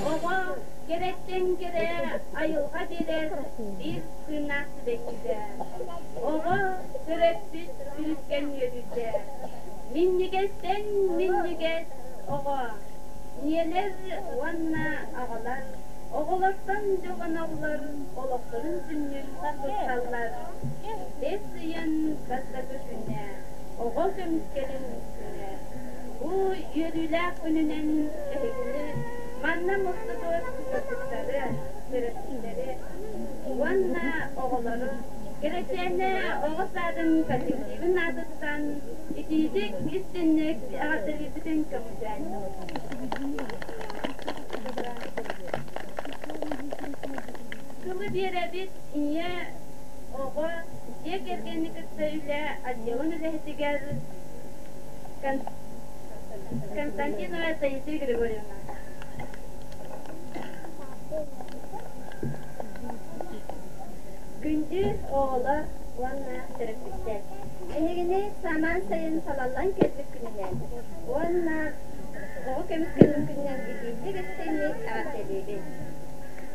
Oğa gerekten gere ayılga birer bir kırnak bekide. Oğa sürekli ülken yürüde. Minnigesten minniges oğa. Niyeler vanna ağalar. Oğulaktan jogan ağlar, olakların zünnün tutsallar. Desiyen kasta düşüne, oğul kömüskelin üstüne. Bu yürüler gününen ehegini, manna mustadır tutukları, sürüsleri. Vanna oğulları, geleceğine oğuzların katilliğin adıttan, itiyecek istinlik ağzırlıkın kamucanı. Kılı bir ebit inye oğu diyek ergenlik üstüyle adiyonun üzehtiger Konstantin ve Sayısı Grigoriyevna. Gündüz oğlu vanna sürüklükte. Ehegini saman sayın salallan kezlik gününen. Vanna oğu kömüskenin gününen idildi göstermek ağateliği.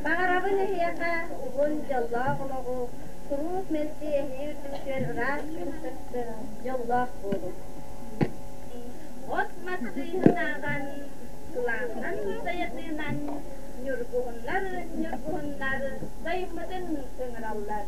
Bağırabın ehiyaka uğun jallağ olağı, kurup melsi ehiyi ütümüşler rahat kümsüktür jallağ olur. Ot matsıyın ağan kılağından sayatıyınan nürbuğunlar sayımmadın sınırallar.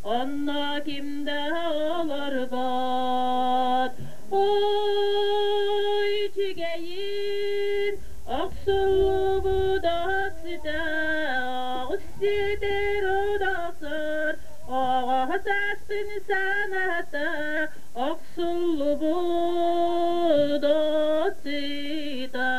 Anna kimde olur bat, oy çigeyin, aksul bu da sida, usidir o da sır, ağa saspın sanata, aksul bu da sida.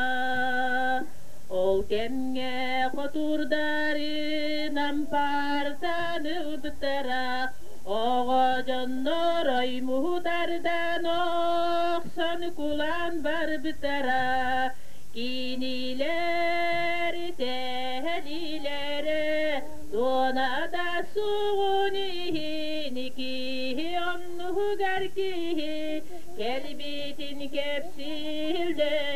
Ol kemge kotur dari nampartan udtara, ağa canlar ay muhtardan oksan kulan var bitara. Kiniler tehlilere donada suğunihi nikihi onnuhu garkihi kelbitin kepsillere.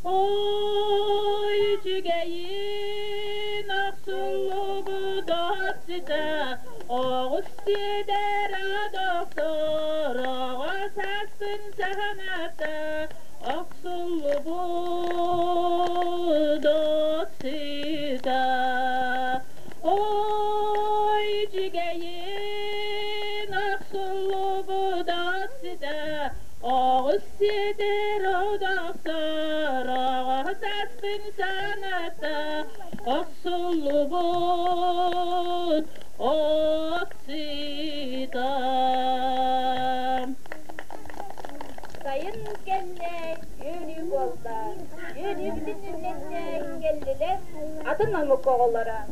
Oy cügeyin aksullu bu dostita, oğuz sidera doktor, oğuz hakkın sahanata, aksullu bu dostita. Oy cügeyin aksullu bu dostita, oğuz sidera doktor, oğuz hakkın sahanata, aksullu bu dostita. Sayın geller, yönü bollar, yönü bütün ümmetten geldiler, adından mı koğullara?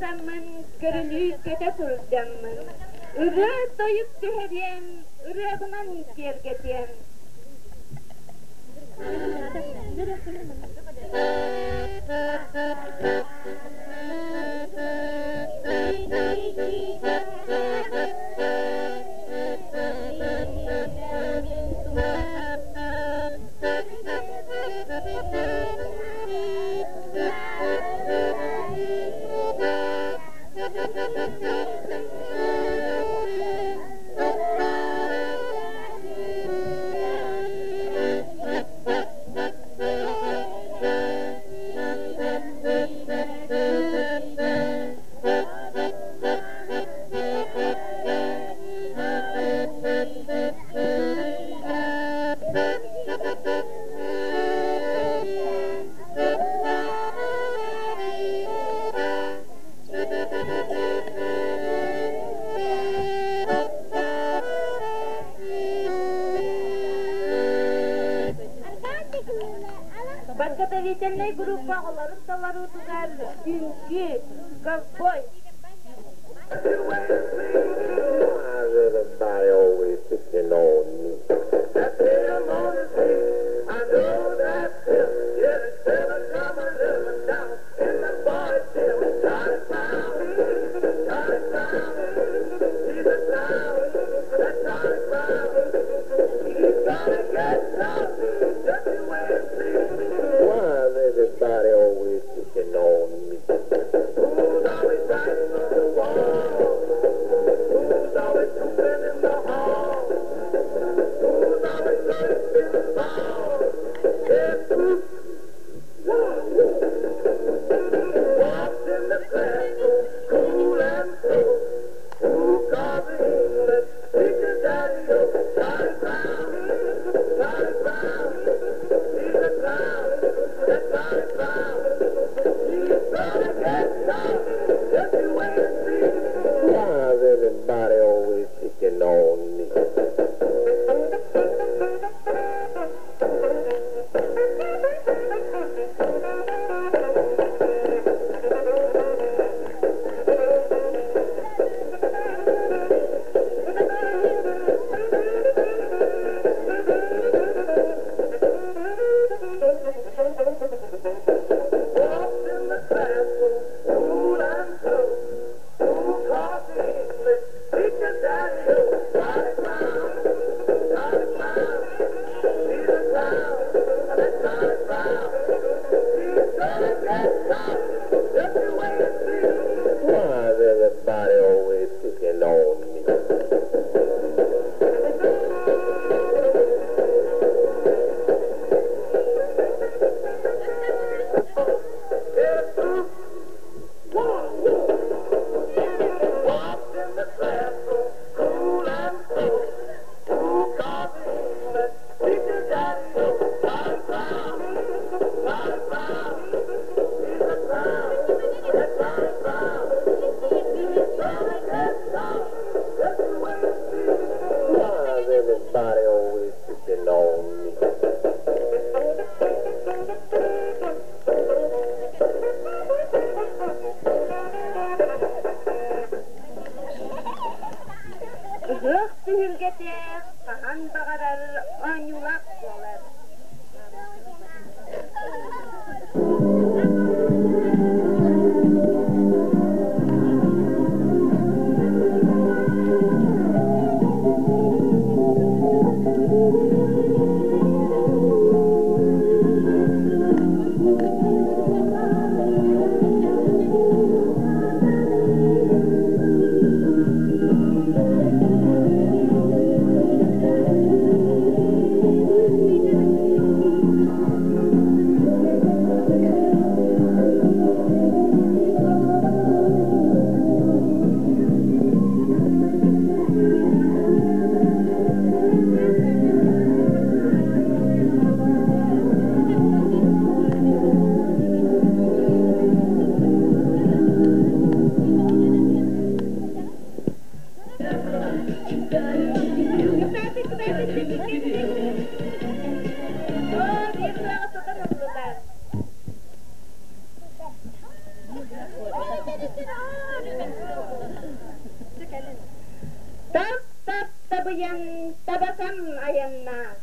Kasamın görülüyü kete turulcanmın. Irı doyup deheriyem, ırığından gergetiyem. Başka da veteriner grup bağlarım, saları tutar, dünkü, kovboy. Everybody always picking on me. That's him on the street. I know that's him. Yeah, the fella coming living down in the boys' gym. Charlie Brown, Charlie Brown. He's a clown. That's Charlie Brown. He's gonna get tough. Just you wait and see. Why is everybody always picking on me? Who's always writing on the wall? Who's always pooping in the hall? Who's always sleeping in the ball? Yes, who's walks in the classroom, cool and slow? Who calls the English teacher daddy-o? Charlie Brown, Charlie Brown. He's a clown, that's Charlie Brown. He's gonna get tough, just you wait and see. Why is everybody always picking on me? Walks in the classroom, cool and slow. Who calls the English teacher daddy-o? Charlie Brown, Charlie Brown. He's a clown, that's Charlie Brown. He's gonna get tough, just you wait and see. Why is everybody always picking on me? Yes, walks in the classroom, cool and slow. Who calls the English teacher daddy-o? Charlie Brown, Charlie Brown. He's a clown, that's Charlie Brown. He's gonna get tough, just you wait and see. Why is everybody always picking on me? Hıh dühülgeter, kahan bağarar, anyulak bolar. Tabayan, tabasan ayanna.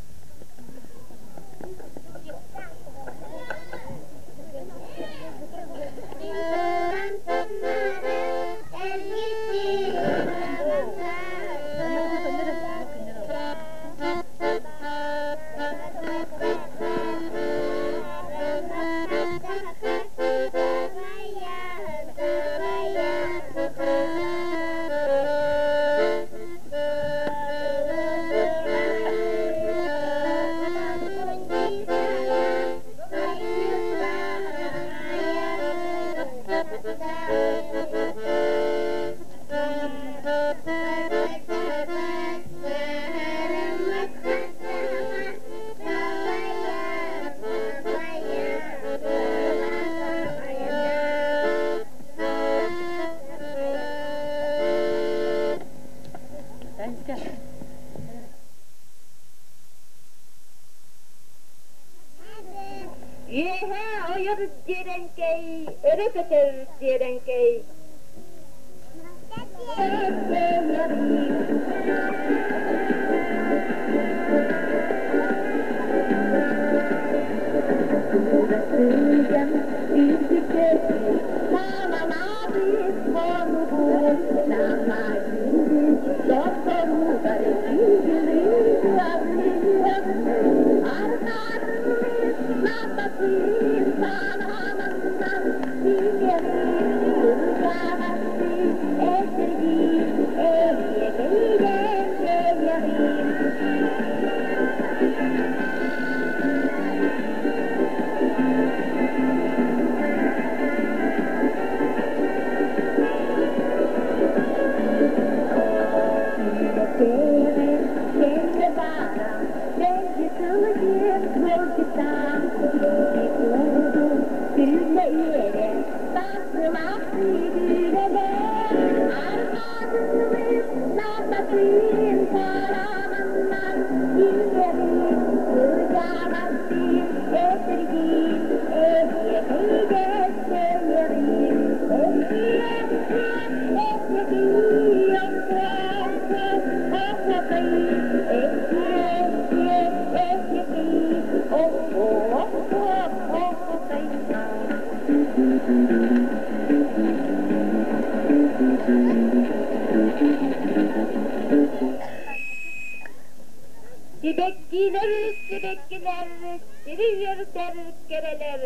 Yehe oyur direnkey, öreketer direnkey. Sibekkiler, sibekkiler, siriyor terkereler.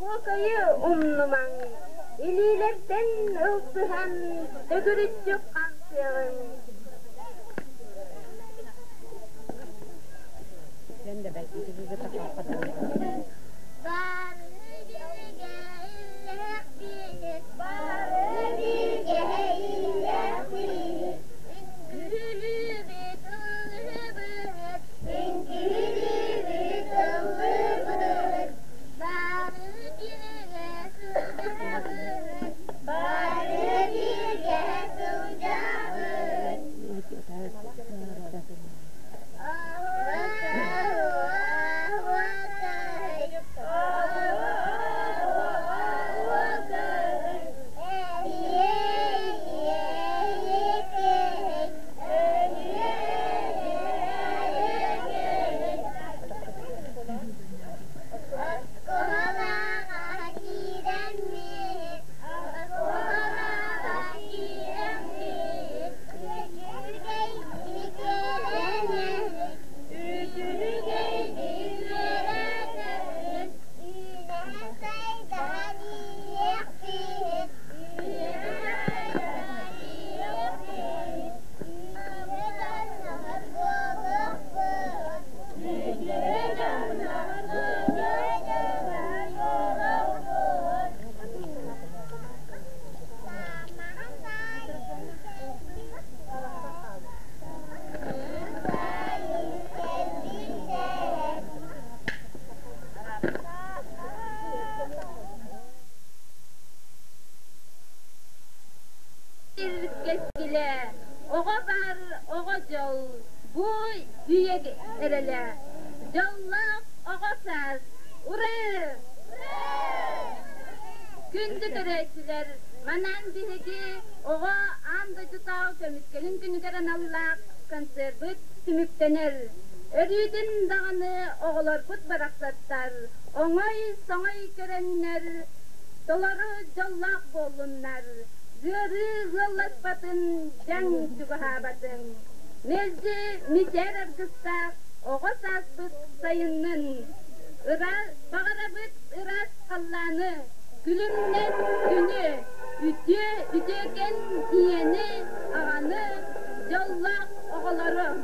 Vakayı umnuman, ililerden ıltıhan, dögürücük kansığın. Sen de belki bizi takar. Keskile, oğa var, oğa jol, bu büyük erele. Jollak, oğa saz, ure! Gündü göreysiler, manan birigi, oğa anda tutağı kömütkelin günü gelen Allah konserbüt tümüktenir. Örüydün dağını oğlar kut bıraksatlar, oңay soңay görenler, doları jollak bolunlar. Zürü zıllaşbatın, can çubuhabatın. Mezci micer argıstak, oğa sazbık sayının. Bağırabık ıras kallanı, gülümden günü, ütüken diyeni, ağanı, jollak oğaları.